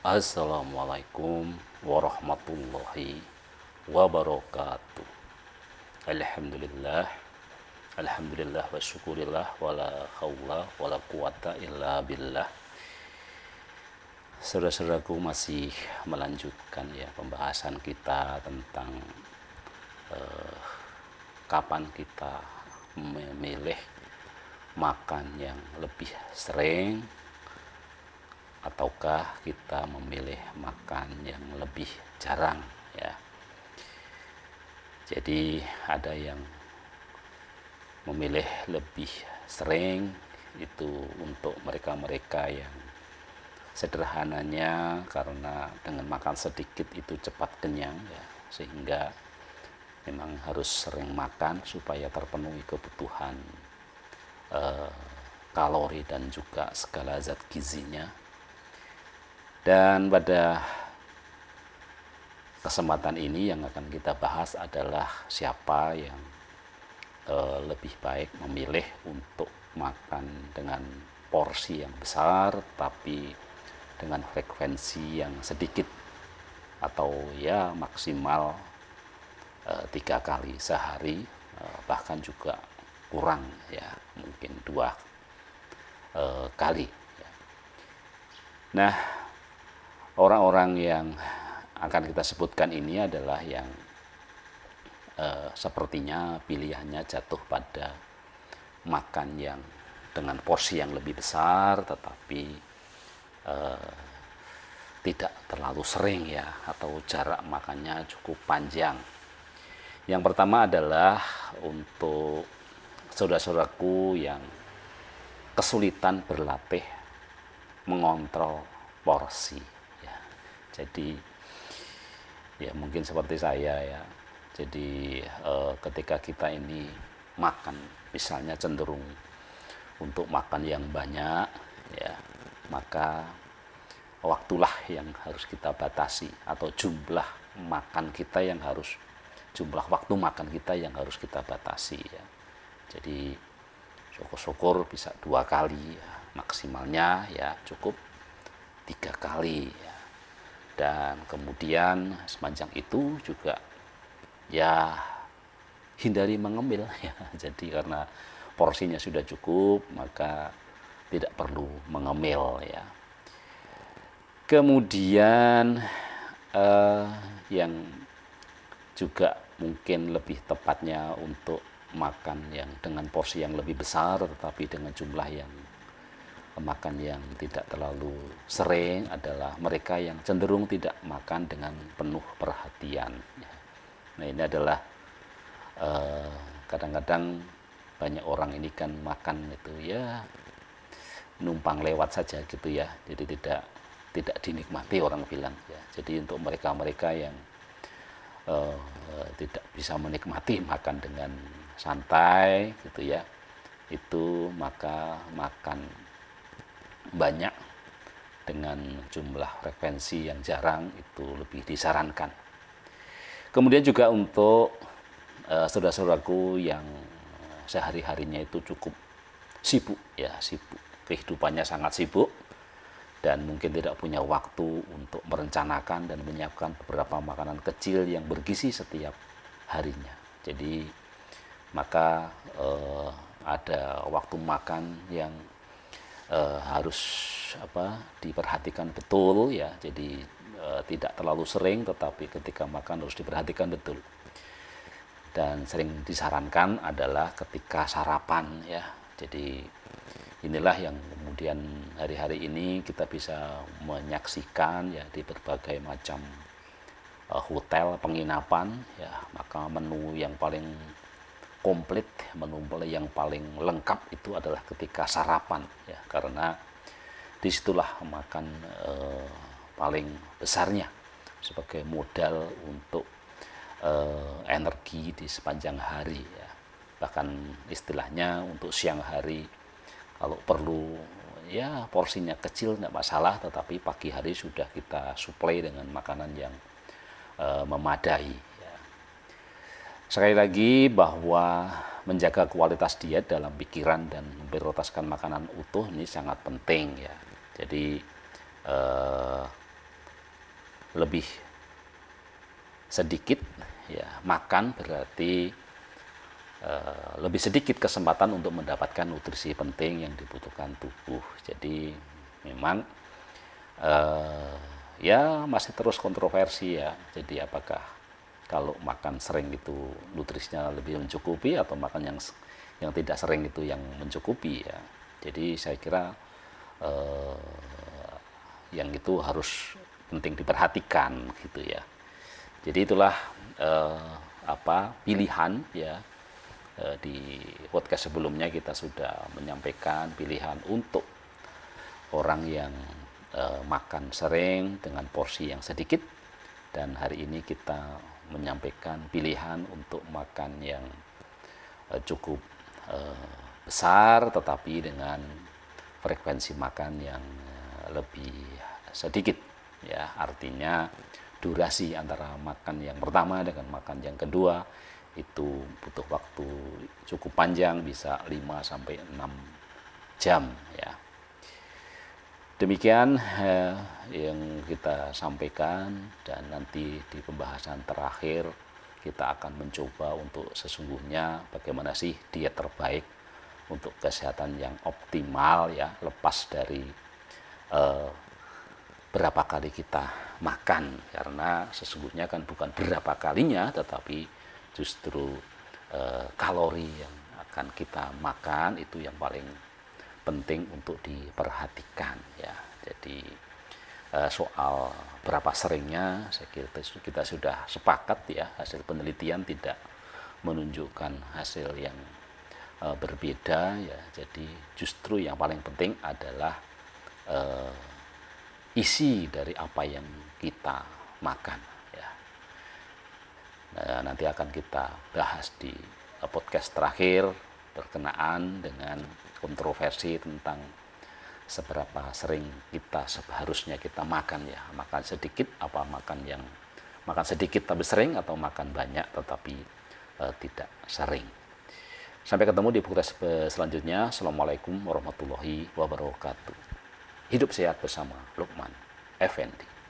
Assalamualaikum warahmatullahi wabarakatuh. Alhamdulillah, alhamdulillah wa syukurillah wala haula wala quwata illa billah. Saudara-saudaraku, masih melanjutkan ya pembahasan kita tentang kapan kita memilih makan yang lebih sering ataukah kita memilih makan yang lebih jarang ya. Jadi ada yang memilih lebih sering itu untuk mereka-mereka yang sederhananya karena dengan makan sedikit itu cepat kenyang ya, sehingga memang harus sering makan supaya terpenuhi kebutuhan kalori dan juga segala zat gizinya. Dan pada kesempatan ini yang akan kita bahas adalah siapa yang lebih baik memilih untuk makan dengan porsi yang besar tapi dengan frekuensi yang sedikit, atau ya maksimal 3 kali sehari, bahkan juga kurang ya, mungkin 2 kali ya. Nah, orang-orang yang akan kita sebutkan ini adalah yang sepertinya pilihannya jatuh pada makan yang dengan porsi yang lebih besar tetapi tidak terlalu sering ya, atau jarak makannya cukup panjang. Yang pertama adalah untuk saudara-saudaraku yang kesulitan berlatih mengontrol porsi ya. Jadi ya mungkin seperti saya ya. Jadi ketika kita ini makan misalnya cenderung untuk makan yang banyak ya, maka waktulah yang harus kita batasi, atau jumlah waktu makan kita yang harus kita batasi ya. Jadi syukur-syukur bisa 2 kali ya, maksimalnya ya cukup 3 kali ya. Dan kemudian sepanjang itu juga ya hindari mengemil ya. Jadi karena porsinya sudah cukup maka tidak perlu mengemil ya. Kemudian yang juga mungkin lebih tepatnya untuk makan yang dengan porsi yang lebih besar tetapi dengan jumlah yang makan yang tidak terlalu sering adalah mereka yang cenderung tidak makan dengan penuh perhatian. Nah, ini adalah kadang-kadang banyak orang ini kan makan itu ya numpang lewat saja gitu ya, jadi tidak dinikmati orang bilang ya. Jadi untuk mereka-mereka yang tidak bisa menikmati makan dengan santai gitu ya, itu maka makan banyak dengan jumlah frekuensi yang jarang itu lebih disarankan. Kemudian juga untuk saudara-saudaraku yang sehari-harinya itu cukup sibuk ya, kehidupannya sangat sibuk dan mungkin tidak punya waktu untuk merencanakan dan menyiapkan beberapa makanan kecil yang bergizi setiap harinya. Jadi maka ada waktu makan yang harus diperhatikan betul ya. Jadi tidak terlalu sering tetapi ketika makan harus diperhatikan betul. Dan sering disarankan adalah ketika sarapan ya. Jadi inilah yang kemudian hari-hari ini kita bisa menyaksikan ya di berbagai macam hotel penginapan ya, maka menu yang paling komplit, menu yang paling lengkap itu adalah ketika sarapan ya, karena disitulah makan paling besarnya sebagai modal untuk energi di sepanjang hari ya. Bahkan istilahnya untuk siang hari kalau perlu ya porsinya kecil tidak masalah, tetapi pagi hari sudah kita suplai dengan makanan yang memadai ya. Sekali lagi bahwa menjaga kualitas diet dalam pikiran dan memprioritaskan makanan utuh ini sangat penting ya. Jadi lebih sedikit ya makan, berarti lebih sedikit kesempatan untuk mendapatkan nutrisi penting yang dibutuhkan tubuh. Jadi memang ya masih terus kontroversi ya. Jadi apakah kalau makan sering itu nutrisinya lebih mencukupi, atau makan yang tidak sering itu yang mencukupi ya. Jadi saya kira yang itu harus penting diperhatikan gitu ya. Jadi itulah pilihan ya. Di podcast sebelumnya kita sudah menyampaikan pilihan untuk orang yang makan sering dengan porsi yang sedikit, dan hari ini kita menyampaikan pilihan untuk makan yang cukup besar tetapi dengan frekuensi makan yang lebih sedikit ya. Artinya durasi antara makan yang pertama dengan makan yang kedua itu butuh waktu cukup panjang, bisa 5 sampai 6 jam ya. Demikian yang kita sampaikan, dan nanti di pembahasan terakhir kita akan mencoba untuk sesungguhnya bagaimana sih diet terbaik untuk kesehatan yang optimal ya, lepas dari berapa kali kita makan, karena sesungguhnya kan bukan berapa kalinya tetapi justru kalori yang akan kita makan itu yang paling penting untuk diperhatikan ya. Jadi soal berapa seringnya saya kira kita sudah sepakat ya, hasil penelitian tidak menunjukkan hasil yang berbeda ya. Jadi justru yang paling penting adalah isi dari apa yang kita makan ya. Nanti akan kita bahas di podcast terakhir berkenaan dengan kontroversi tentang seberapa sering kita seharusnya kita makan ya. Makan sedikit apa makan sedikit tapi sering, atau makan banyak tetapi tidak sering. Sampai ketemu di podcast selanjutnya. Assalamualaikum warahmatullahi wabarakatuh. Hidup sehat bersama Lukman Effendi.